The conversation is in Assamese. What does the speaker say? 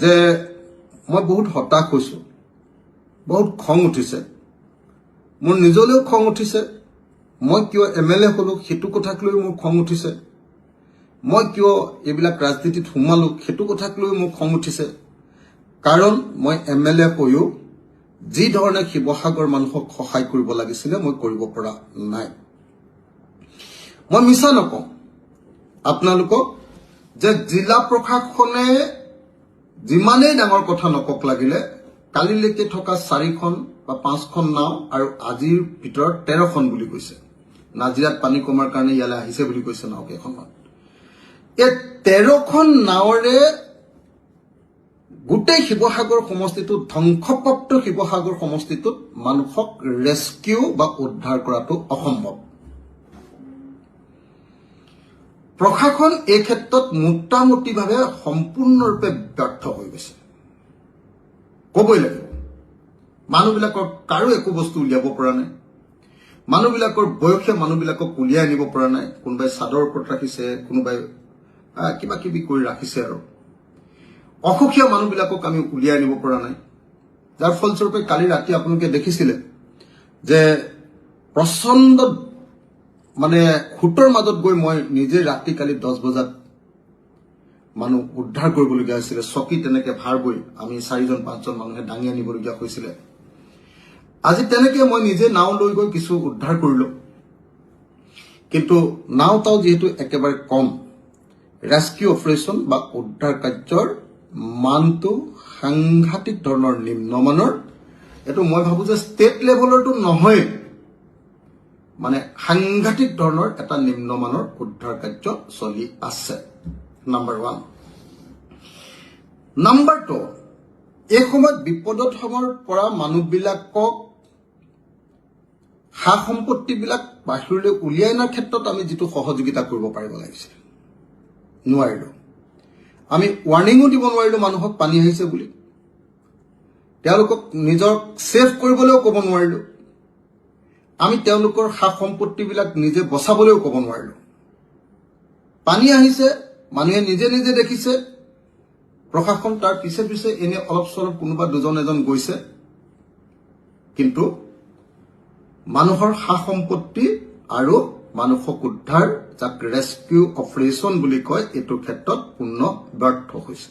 যে মই বহুত হতাশ হৈছো, বহুত খং উঠিছে, মোৰ নিজলৈও খং উঠিছে। মই কিয় MLA হলো সেইটো কথাক লৈ মোৰ খং উঠিছে। মই কিয় এইবিলাক ৰাজনীতিত সোমালো সেইটো কথাক লৈ মোৰ খং উঠিছে। কাৰণ মই MLA হৈও যি ধৰণে শিৱসাগৰ মানুহক সহায় কৰিব লাগিছিলে মই কৰিব পৰা নাই। মই মিছা নকওঁ আপোনালোকক যে জিলা প্ৰশাসনে যিমানেই ডাঙৰ কথা নকক লাগিলে কালিলৈকে থকা 4খন বা 5খন নাও আৰু আজিৰ ভিতৰত 13খন বুলি কৈছে। নাজিৰাত পানী কমাৰ কাৰণে ইয়ালৈ আহিছে বুলি কৈছে নাওকেইখনত। এই 13খন নাৱৰে গোটেই শিৱসাগৰ সমষ্টিটোত, ধ্বংসপ্ৰাপ্ত শিৱসাগৰ সমষ্টিটোত মানুহক ৰেস্কিউ বা উদ্ধাৰ কৰাটো অসম্ভৱ। প্ৰশাসন এই ক্ষেত্ৰত মোটামুটিভাৱে সম্পূৰ্ণৰূপে ব্যৰ্থ হৈ গৈছে, কবই লাগিব। মানুহবিলাকৰ কাৰো একো বস্তু উলিয়াব পৰা নাই। মানুহবিলাকৰ বয়সীয়া মানুহবিলাকক উলিয়াই আনিব পৰা নাই। কোনোবাই চাদৰ ওপৰত ৰাখিছে, কোনোবাই কিবা কিবি কৰি ৰাখিছে আৰু অসুখীয়া মানুহবিলাকক আমি উলিয়াই আনিব পৰা নাই। যাৰ ফলস্বৰূপে কালি ৰাতি আপোনালোকে দেখিছিলে যে প্ৰচণ্ড খুটৰ মাজত গৈ মই নিজে ৰাতি কালি 10 বজাত মানুহ উদ্ধাৰ কৰিবলগীয়া হৈছিলে। চকী তেনেকে ভাৰ গৈ আমি 4-5জন মানুহে দাঙি আনিবলগীয়া হৈছিলে। আজি তেনেকে মই নিজে নাও লৈ গৈ কিছু উদ্ধাৰ কৰিলো। কিন্তু নাওটাও যিহেতু একেবাৰে কম, ৰেস্কিউ অপাৰেশ্যন বা উদ্ধাৰ কাৰ্যৰ মানটো সাংঘাতিক ধৰণৰ নিম্নমানৰ। এইটো মই ভাবো যে ষ্টেট লেভেলৰটো নহয়, সাংঘাতিক ধৰণৰ এটা নিম্নমানৰ উদ্ধাৰ কাৰ্য চলি আছে। নাম্বাৰ 1। নাম্বাৰ 2, এই সময়ত বিপদত পৰা মানুহবিলাকক সা সম্পত্তিবিলাক বাহিৰলৈ উলিয়াই অনাৰ ক্ষেত্ৰত আমি যিটো সহযোগিতা কৰিব পাৰিব লাগিছিল, নোৱাৰিলো। আমি ৱাৰ্ণিঙো দিব নোৱাৰিলো মানুহক পানী আহিছে বুলি। তেওঁলোকক নিজক সেভ কৰিবলৈও ক'ব নোৱাৰিলো। আমি তেওঁলোকৰ সা সম্পত্তিবিলাক নিজে বচাবলৈও ক'ব নোৱাৰিলো। পানী আহিছে, মানুহে নিজে নিজে দেখিছে। প্ৰশাসন তাৰ পিছে পিছে এনে অলপ চলপ কোনোবা দুজন এজন গৈছে, কিন্তু মানুহৰ সা সম্পত্তি আৰু মানুহক উদ্ধাৰ, যাক ৰেস্কিউ অপাৰেশ্যন বুলি কয়, এইটোৰ ক্ষেত্ৰত পূৰ্ণ ব্যৰ্থ হৈছে।